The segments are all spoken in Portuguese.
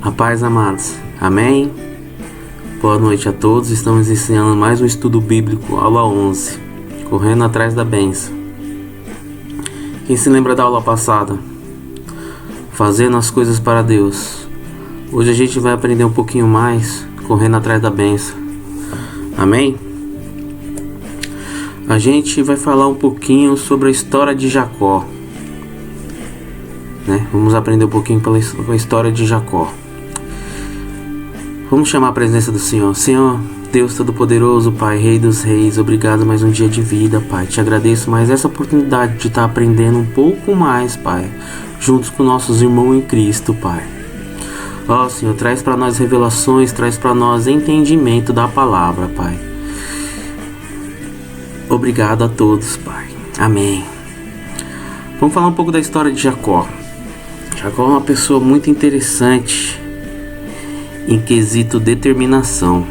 A paz, amados. Amém? Boa noite a todos. Estamos iniciando mais um estudo bíblico, aula 11, correndo atrás da bênção. Quem se lembra da aula passada? Fazendo as coisas para Deus. Hoje a gente vai aprender um pouquinho mais, correndo atrás da bênção. Amém? A gente vai falar um pouquinho sobre a história de Jacó. Vamos aprender um pouquinho pela história de Jacó. Vamos chamar a presença do Senhor. Senhor, Deus Todo-Poderoso, Pai, Rei dos Reis, obrigado mais um dia de vida, Pai. Te agradeço mais essa oportunidade de estar aprendendo um pouco mais, Pai, juntos com nossos irmãos em Cristo, Pai. Ó, Senhor, traz para nós revelações, traz para nós entendimento da palavra, Pai. Obrigado a todos, Pai. Amém. Vamos falar um pouco da história de Jacó. Jacó é uma pessoa muito interessante em quesito determinação.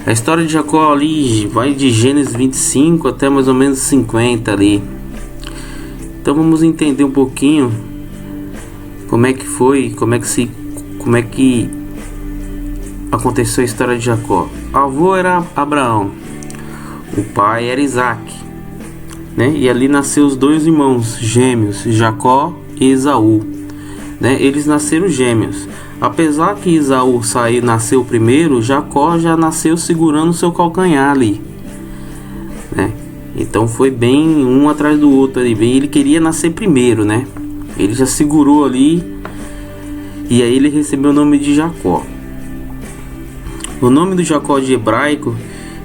A história de Jacó ali vai de Gênesis 25 até mais ou menos 50 ali. Então vamos entender um pouquinho como é que foi, como é que aconteceu a história de Jacó. O avô era Abraão, o pai era Isaac, E ali nasceu os dois irmãos gêmeos, Jacó e Esaú, Eles nasceram gêmeos. Apesar que Esaú nasceu primeiro, Jacó já nasceu segurando seu calcanhar ali, Então foi bem um atrás do outro ali. Ele queria nascer primeiro, Ele já segurou ali. E aí ele recebeu o nome de Jacó. O nome do Jacó de hebraico,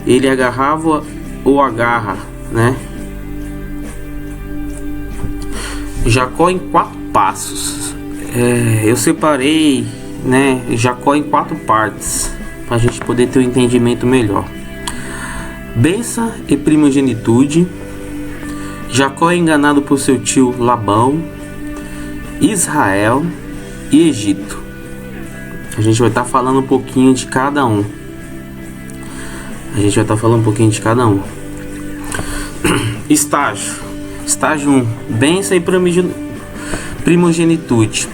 ele agarrava ou agarra, Jacó em 4 passos. Eu separei, Jacó em 4 partes, para a gente poder ter um entendimento melhor. Bênção e primogenitude. Jacó é enganado por seu tio Labão, Israel e Egito. A gente vai estar falando um pouquinho de cada um. Estágio 1. Bênção e primogenitude.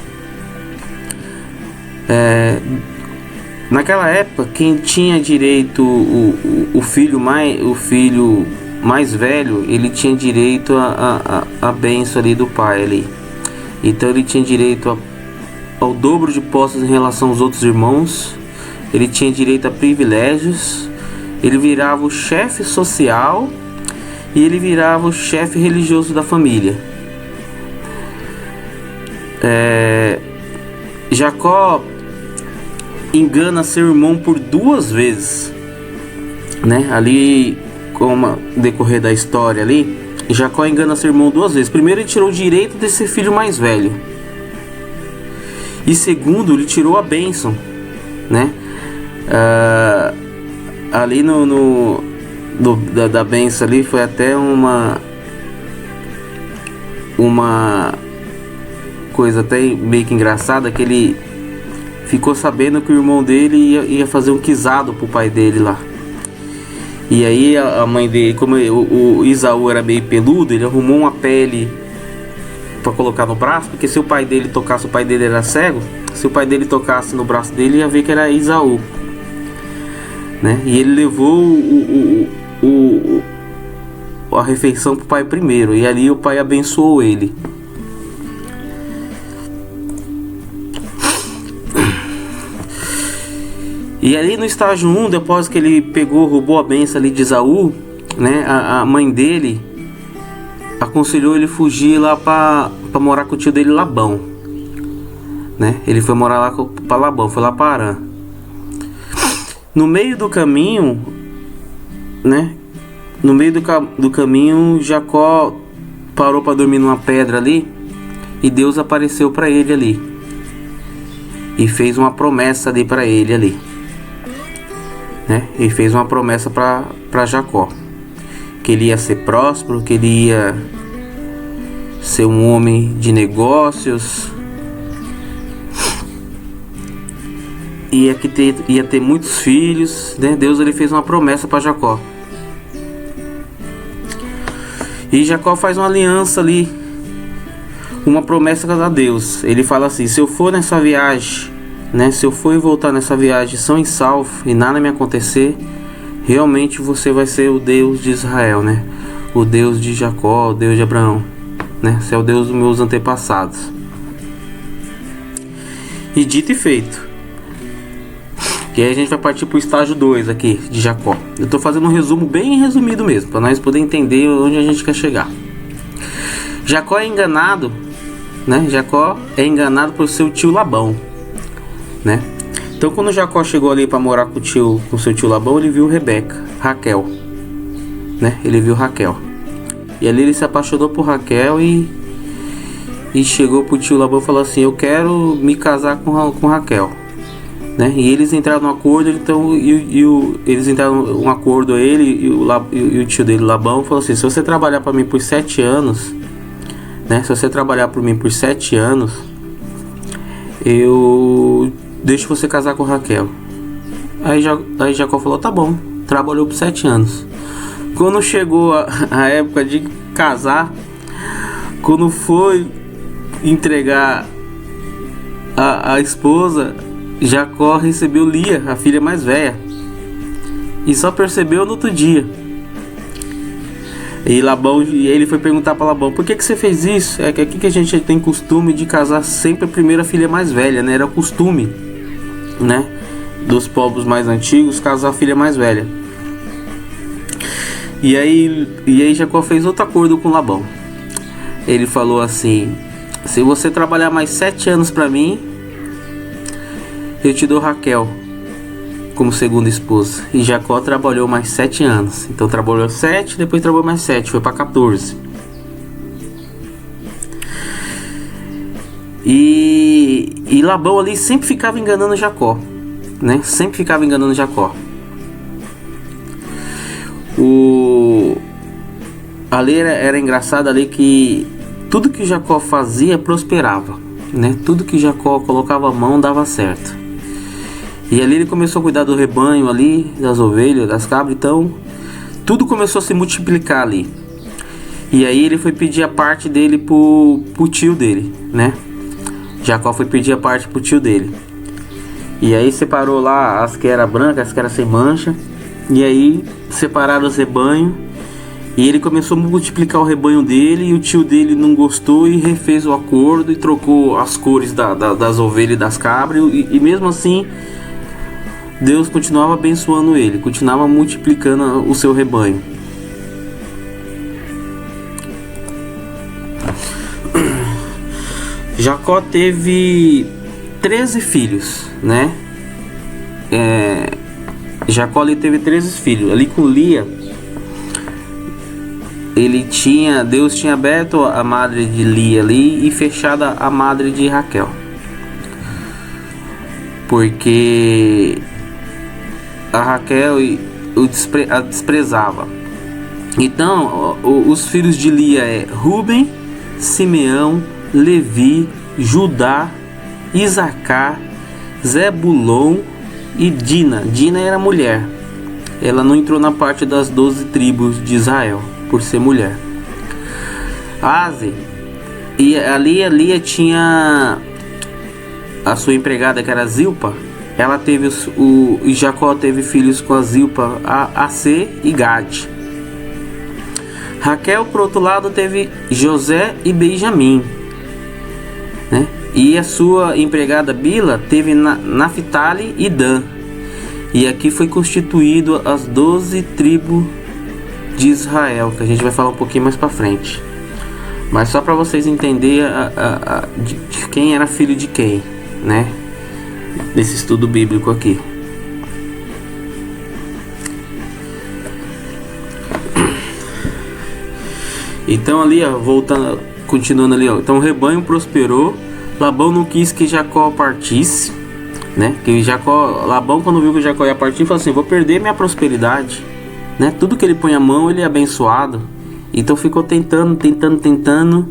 Naquela época, quem tinha direito, o filho mais velho, ele tinha direito a bênção ali do pai ali. Então ele tinha direito ao dobro de posses em relação aos outros irmãos. Ele tinha direito a privilégios. Ele virava o chefe social e ele virava o chefe religioso da família. Jacó engana seu irmão por 2 vezes, Ali, como decorrer da história ali, Jacó engana seu irmão 2 vezes. Primeiro, ele tirou o direito de ser filho mais velho, e segundo, ele tirou a bênção, Ali da bênção ali foi até uma coisa até meio que engraçada, que ele ficou sabendo que o irmão dele ia fazer um guisado pro pai dele lá. E aí a mãe dele, como o Esaú era meio peludo, ele arrumou uma pele para colocar no braço, porque se o pai dele tocasse, o pai dele era cego, se o pai dele tocasse no braço dele, ia ver que era Esaú, E ele levou a refeição pro pai primeiro, e ali o pai abençoou ele. E ali no estágio 1, depois que ele roubou a bênção ali de Esaú, a mãe dele aconselhou ele fugir lá para morar com o tio dele Labão, Ele foi morar lá para Labão, foi lá para Arã. No meio do caminho, Jacó parou para dormir numa pedra ali, e Deus apareceu para ele ali e fez uma promessa ali para ele ali. E fez uma promessa para Jacó, que ele ia ser próspero, que ele ia ser um homem de negócios, ia ter muitos filhos, Deus ele fez uma promessa para Jacó. E Jacó faz uma aliança ali, uma promessa a Deus. Ele fala assim: se eu for nessa viagem né? Se eu for e voltar nessa viagem são e salvo e nada me acontecer, realmente você vai ser o Deus de Israel, né? O Deus de Jacó, o Deus de Abraão, né? Você é o Deus dos meus antepassados. E dito e feito. E aí a gente vai partir para o estágio 2 aqui de Jacó. Eu estou fazendo um resumo bem resumido mesmo, para nós poder entender onde a gente quer chegar. Jacó é enganado, né? Jacó é enganado por seu tio Labão, né? Então quando Jacó chegou ali para morar com seu tio Labão, ele viu Raquel, né? Ele viu Raquel. E ali ele se apaixonou por Raquel e chegou pro tio Labão e falou assim: eu quero me casar com Raquel, né? E eles entraram num acordo, então eles entraram num acordo, ele e o tio dele Labão falou assim: se você trabalhar para mim por 7 anos, né? Se você trabalhar por mim por 7 anos, eu deixo você casar com Raquel. Aí Jacó falou: tá bom. Trabalhou por 7 anos. Quando chegou a época de casar, quando foi entregar a esposa, Jacó recebeu Lia, a filha mais velha, e só percebeu no outro dia. E ele foi perguntar para Labão: por que você fez isso? É que aqui que a gente tem costume de casar sempre a primeira filha mais velha, né? Era o costume, né, dos povos mais antigos, casar a filha mais velha. E aí Jacó fez outro acordo com Labão. Ele falou assim: se você trabalhar mais 7 anos para mim, eu te dou Raquel como segunda esposa. E Jacó trabalhou mais 7 anos. Então trabalhou 7, depois trabalhou mais 7, foi para 14. E Labão ali sempre ficava enganando Jacó, né? Sempre ficava enganando Jacó. A lei era engraçada ali, que tudo que Jacó fazia prosperava, né? Tudo que Jacó colocava a mão dava certo. E ali ele começou a cuidar do rebanho ali, das ovelhas, das cabras, então tudo começou a se multiplicar ali. E aí ele foi pedir a parte dele pro tio dele, né? Jacó foi pedir a parte pro tio dele. E aí separou lá as que eram brancas, as que eram sem mancha. E aí separaram os rebanhos. E ele começou a multiplicar o rebanho dele. E o tio dele não gostou e refez o acordo e trocou as cores das ovelhas e das cabras. E mesmo assim, Deus continuava abençoando ele, continuava multiplicando o seu rebanho. Jacó teve 13 filhos, né? Jacó ali teve 13 filhos. Ali com Lia, Deus tinha aberto a madre de Lia ali e fechado a madre de Raquel, porque a Raquel a desprezava. Então os filhos de Lia é Ruben, Simeão, Levi, Judá, Isacar, Zebulon e Dina. Dina era mulher. Ela não entrou na parte das 12 tribos de Israel por ser mulher. E ali a Lia tinha a sua empregada, que era Zilpa. Ela teve e Jacó teve filhos com a Zilpa, Aser e Gade. Raquel, por outro lado, teve José e Benjamim, né? E a sua empregada Bila teve Naphtali e Dan. E aqui foi constituído as 12 tribos de Israel, que a gente vai falar um pouquinho mais para frente. Mas só para vocês entenderem de quem era filho de quem, né? Nesse estudo bíblico aqui. Então ali, ó, continuando ali, ó. Então o rebanho prosperou. Labão não quis que Jacó partisse, né? Labão, quando viu que Jacó ia partir, falou assim: vou perder minha prosperidade, né? Tudo que ele põe a mão, ele é abençoado. Então ficou tentando.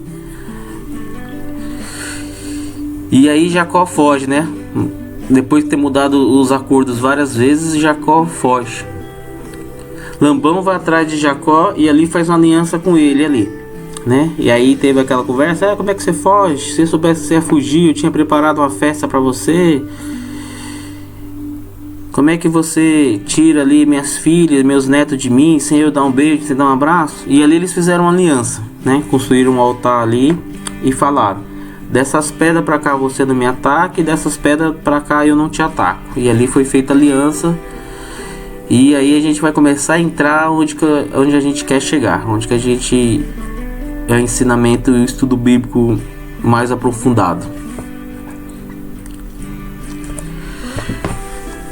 E aí Jacó foge, né? Depois de ter mudado os acordos várias vezes, Jacó foge. Labão vai atrás de Jacó e ali faz uma aliança com ele ali, né? E aí teve aquela conversa: como é que você foge? Se eu soubesse que você ia fugir, eu tinha preparado uma festa para você. Como é que você tira ali minhas filhas, meus netos de mim, sem eu dar um beijo, sem dar um abraço? E ali eles fizeram uma aliança, né? Construíram um altar ali e falaram: dessas pedras para cá você não me ataca, e dessas pedras para cá eu não te ataco. E ali foi feita a aliança. E aí a gente vai começar a entrar onde a gente quer chegar, onde que a gente é o ensinamento e o estudo bíblico mais aprofundado,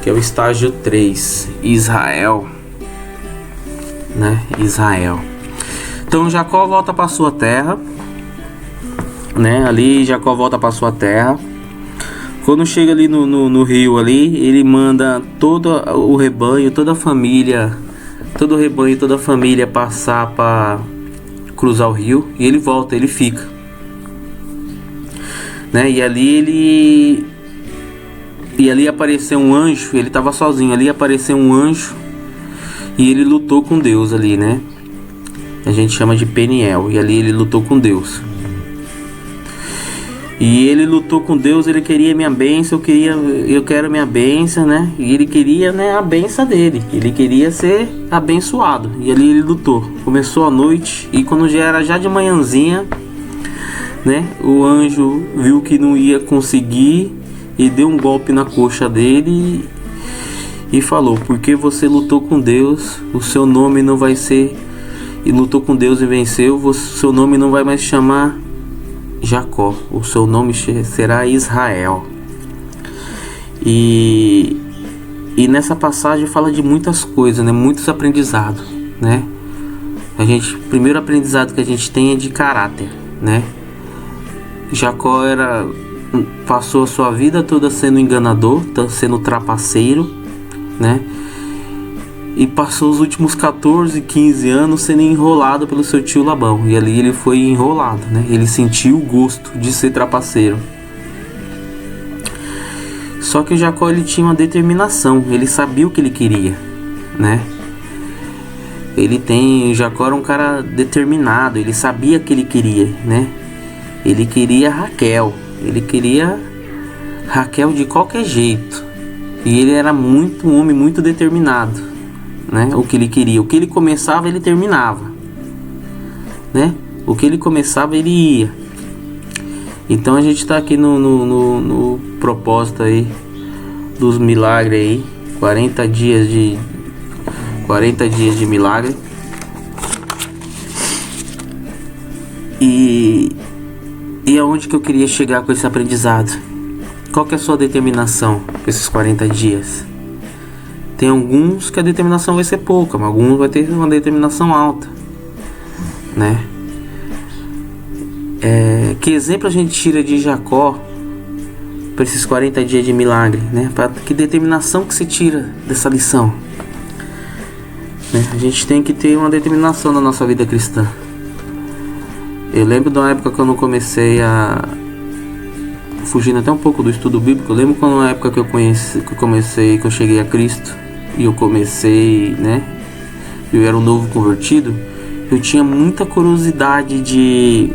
que é o estágio 3, Israel, né? Israel. Então Jacó volta para sua terra, né? Ali Jacó volta para sua terra. Quando chega ali no rio ali, ele manda todo o rebanho, toda a família, todo o rebanho, toda a família passar para cruzar o rio, e ele volta, ele fica, né? E ali apareceu um anjo. Ele estava sozinho, ali apareceu um anjo e ele lutou com Deus ali, né? A gente chama de Peniel. E ali ele lutou com Deus. E ele lutou com Deus, ele queria minha bênção, eu quero minha bênção, né? E ele queria, né, a bênção dele, ele queria ser abençoado. E ali ele lutou. Começou a noite, e quando já era de manhãzinha, né, o anjo viu que não ia conseguir e deu um golpe na coxa dele e falou: porque você lutou com Deus, o seu nome não vai ser... E lutou com Deus e venceu, o seu nome não vai mais chamar Jacó, o seu nome será Israel. E nessa passagem fala de muitas coisas, né? Muitos aprendizados, né? O primeiro aprendizado que a gente tem é de caráter, né? Jacó passou a sua vida toda sendo enganador, sendo trapaceiro, né? E passou os últimos 14, 15 anos sendo enrolado pelo seu tio Labão. E ali ele foi enrolado, né? Ele sentiu o gosto de ser trapaceiro. Só que o Jacó, ele tinha uma determinação. Ele sabia o que ele queria, né? O Jacó era um cara determinado. Ele sabia o que ele queria, né? Ele queria Raquel. Ele queria Raquel de qualquer jeito. E ele era um homem muito determinado, né? O que ele queria, o que ele começava, ele terminava, né? O que ele começava, ele ia. Então a gente está aqui no propósito aí dos milagres aí, 40 dias de milagre. E aonde que eu queria chegar com esse aprendizado? Qual que é a sua determinação com esses 40 dias? Tem alguns que a determinação vai ser pouca, mas alguns vai ter uma determinação alta, né? Que exemplo a gente tira de Jacó para esses 40 dias de milagre, né? Que determinação que se tira dessa lição, né? A gente tem que ter uma determinação na nossa vida cristã. Eu lembro de uma época que eu não comecei fugindo até um pouco do estudo bíblico. Eu lembro quando na época que eu cheguei a Cristo e eu comecei, né? Eu era um novo convertido. Eu tinha muita curiosidade de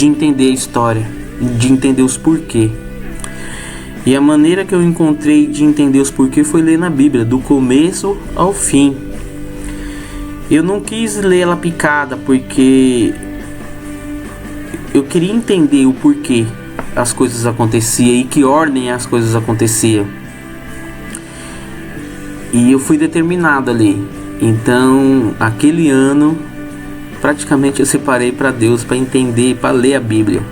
entender a história, de entender os porquê. E a maneira que eu encontrei de entender os porquê foi ler na Bíblia, do começo ao fim. Eu não quis ler ela picada, porque eu queria entender o porquê as coisas aconteciam e que ordem as coisas aconteciam. E eu fui determinado ali. Então, aquele ano, praticamente eu separei para Deus, para entender, para ler a Bíblia,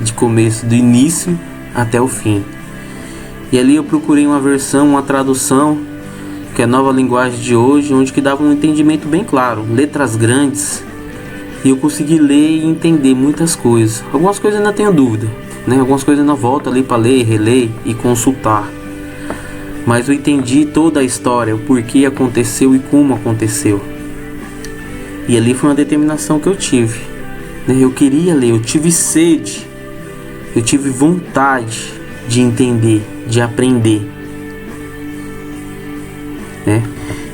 de começo, do início até o fim. E ali eu procurei uma versão, uma tradução, que é a Nova Linguagem de hoje, onde que dava um entendimento bem claro, letras grandes, e eu consegui ler e entender muitas coisas. Algumas coisas ainda tenho dúvida, né? Algumas coisas ainda volto ali para ler, reler e consultar. Mas eu entendi toda a história, o porquê aconteceu e como aconteceu. E ali foi uma determinação que eu tive, né? Eu queria ler, eu tive sede, eu tive vontade de entender, de aprender, né?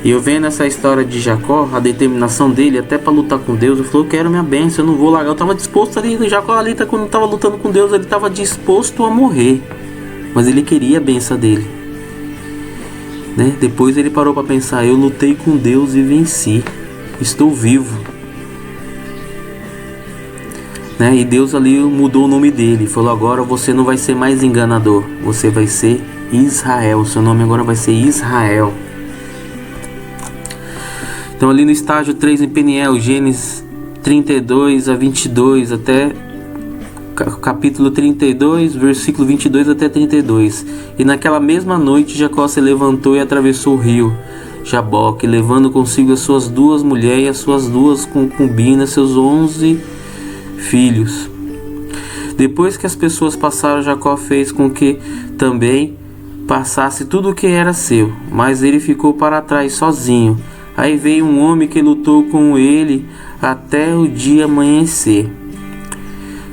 E eu vendo essa história de Jacó, a determinação dele até para lutar com Deus, eu falei: eu quero minha bênção, eu não vou largar. Eu estava disposto ali, Jacó ali, quando estava lutando com Deus, ele estava disposto a morrer, mas ele queria a bênção dele. né? Depois ele parou para pensar: eu lutei com Deus e venci, estou vivo, né? E Deus ali mudou o nome dele, falou: agora você não vai ser mais enganador, você vai ser Israel, seu nome agora vai ser Israel. Então ali no estágio 3 em Peniel, Gênesis 32 a 22 até capítulo 32, versículo 22 até 32. E naquela mesma noite Jacó se levantou e atravessou o rio Jaboque, levando consigo as suas 2 mulheres e as suas 2 concubinas, seus 11 filhos. Depois que as pessoas passaram, Jacó fez com que também passasse tudo o que era seu, mas ele ficou para trás sozinho. Aí veio um homem que lutou com ele até o dia amanhecer.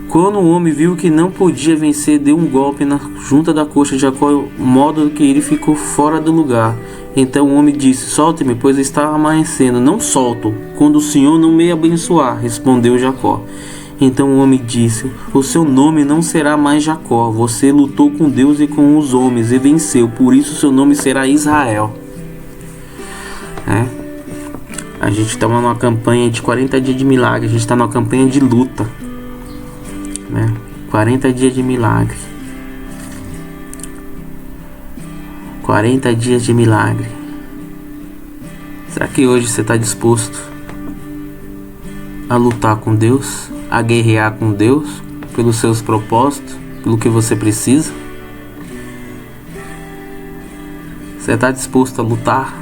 Quando o homem viu que não podia vencer, deu um golpe na junta da coxa de Jacó, de modo que ele ficou fora do lugar. Então o homem disse: solte-me, pois está amanhecendo. Não solto, quando o Senhor não me abençoar, respondeu Jacó. Então o homem disse: o seu nome não será mais Jacó, você lutou com Deus e com os homens e venceu, por isso o seu nome será Israel. A gente está numa campanha de 40 dias de milagre, a gente está numa campanha de luta, né? 40 dias de milagre. 40 dias de milagre. Será que hoje você está disposto a lutar com Deus, a guerrear com Deus, pelos seus propósitos, pelo que você precisa? Você está disposto a lutar?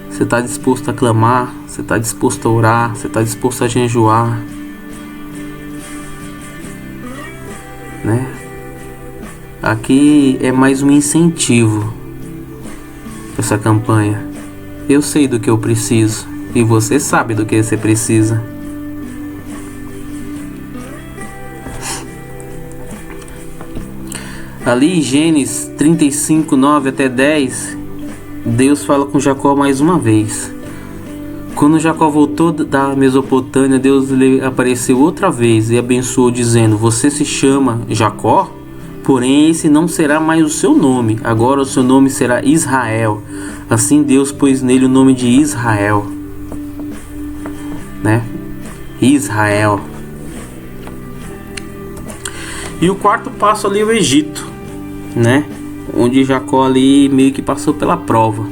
Você está disposto a clamar? Você está disposto a orar? Você está disposto a jejuar? Né? Aqui é mais um incentivo para essa campanha. Eu sei do que eu preciso e você sabe do que você precisa. Ali em Gênesis 35, 9 até 10, Deus fala com Jacó mais uma vez. Quando Jacó voltou da Mesopotâmia, Deus lhe apareceu outra vez e abençoou, dizendo: você se chama Jacó, porém esse não será mais o seu nome, agora o seu nome será Israel. Assim Deus pôs nele o nome de Israel, né? Israel. E o quarto passo ali é o Egito, né? Onde Jacó ali meio que passou pela prova,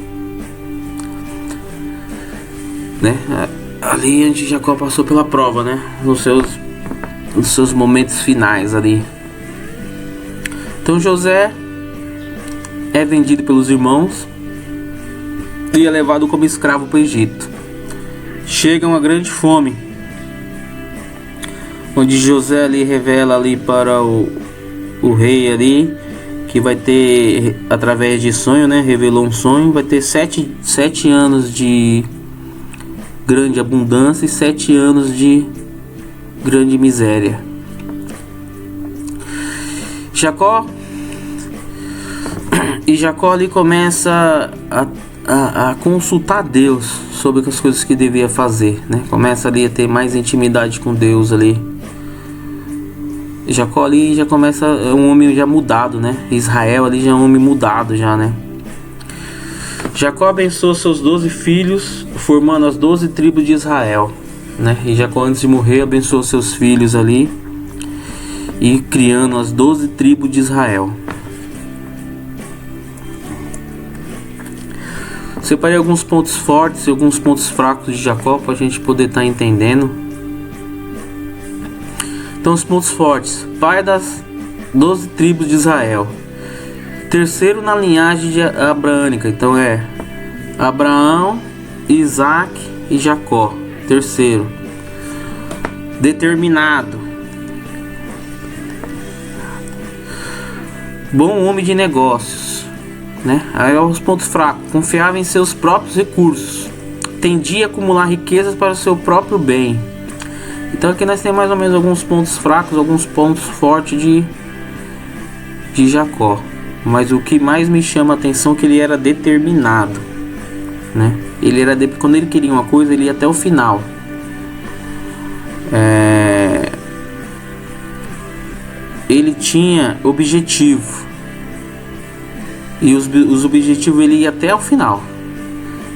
né? Ali onde Jacó passou pela prova, né? Nos seus momentos finais ali. Então José é vendido pelos irmãos e é levado como escravo para o Egito. Chega uma grande fome, onde José ali revela ali para o rei ali que vai ter, através de sonho, né? Revelou um sonho, vai ter 7 anos de grande abundância e 7 anos de grande miséria. Jacó ali começa a consultar Deus sobre as coisas que devia fazer, né? Começa ali a ter mais intimidade com Deus ali. Jacó ali já começa, é um homem já mudado, né? Israel ali já é um homem mudado já, né? Jacó abençoou seus 12 filhos, formando as 12 tribos de Israel, né? E Jacó, antes de morrer, abençoou seus filhos ali e criando as 12 tribos de Israel. Separei alguns pontos fortes e alguns pontos fracos de Jacó para a gente poder estar entendendo. Então, os pontos fortes: pai das 12 tribos de Israel, terceiro na linhagem abraânica, então é Abraão, Isaac e Jacó. Terceiro, determinado, bom homem de negócios, né? Aí os pontos fracos: confiava em seus próprios recursos, tendia a acumular riquezas para o seu próprio bem. Então aqui nós temos mais ou menos alguns pontos fracos, alguns pontos fortes de Jacó. Mas o que mais me chama a atenção é que ele era determinado, né? Quando ele queria uma coisa, ele ia até o final. Ele tinha objetivo. E os objetivos ele ia até o final.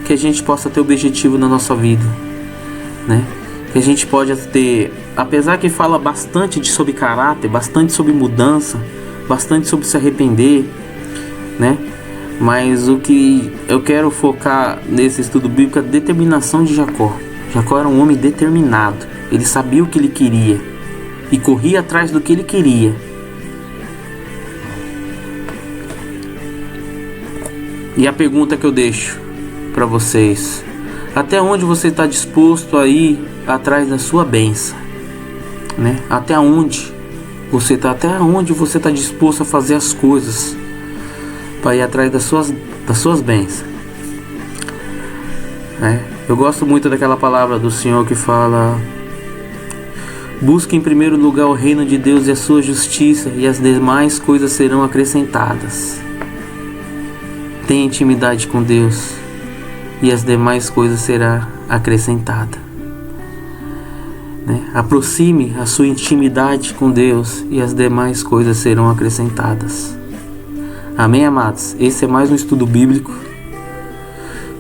Que a gente possa ter objetivo na nossa vida, né? Que a gente pode ter, apesar que fala bastante sobre caráter, bastante sobre mudança, bastante sobre se arrepender, né? Mas o que eu quero focar nesse estudo bíblico é a determinação de Jacó. Jacó era um homem determinado. Ele sabia o que ele queria e corria atrás do que ele queria. E a pergunta que eu deixo para vocês: até onde você está disposto a ir atrás da sua bênção, né? Até onde você está disposto a fazer as coisas para ir atrás das suas bênçãos, né? Eu gosto muito daquela palavra do Senhor que fala: busque em primeiro lugar o reino de Deus e a sua justiça, e as demais coisas serão acrescentadas. Tenha intimidade com Deus e as demais coisas serão acrescentadas, né? Aproxime a sua intimidade com Deus e as demais coisas serão acrescentadas. Amém, amados? Esse é mais um estudo bíblico.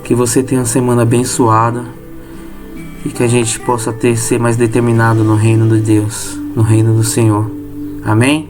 Que você tenha uma semana abençoada e que a gente possa ser mais determinado no reino de Deus, no reino do Senhor. Amém?